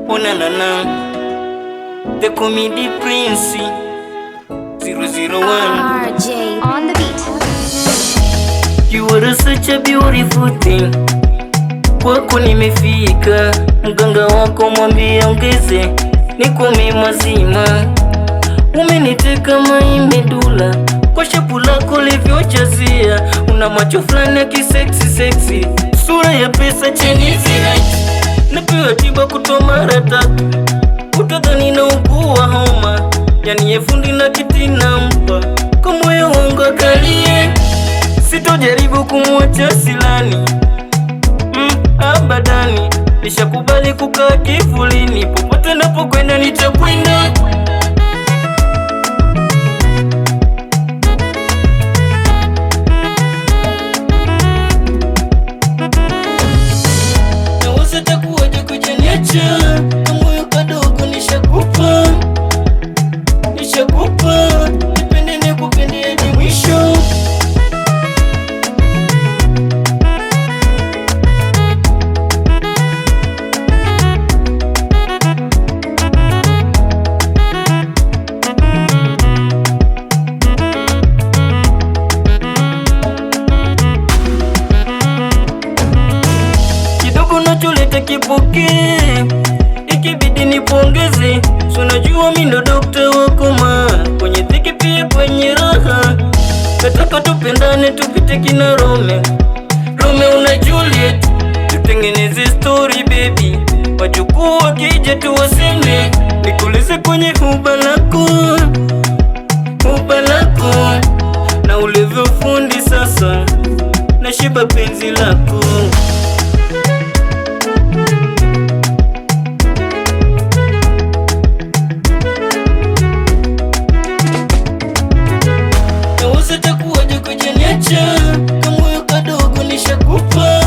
Onanana, the comedy prince 001. RJ on the beat. You are such a beautiful thing. Kwako nimefika, mganga wako mwambie ongeze, niko mazima. Umeniteka maimedula, kwa shapu lako livyojazia. Una macho flani ya kisexy sexy, sura ya pesa Chinese night. Napewa tiba kutoa mara 3, utadhani na ugua homa. Yani yefundi na kiti nampa, kwa moyo wangu akalie. Sitojaribu kumwacha silani, abadani. Nishakubali kukaa kivulini, popote napokwenda nitakwenda. Naweza takuwaje kujaniacha, kamoyo kadogo nishakupa. Nipende nikupende hadi mwisho. Kidogo nacholeta kipokee, ikibidi nipongeze. So najua mimi ndo dokta wako ma, kwenye dhiki pia kwenye raha. Nataka tupendane tupite kina Romeo na Juliet, tutengeneze story baby. Wajukuu wakija tuwaseme, nikulize kwenye huba lako na ulivyo fundi sasa, nashiba penzi lako. Naweza takuwaje kujaniacha, kamoyo kadogo nishakupa.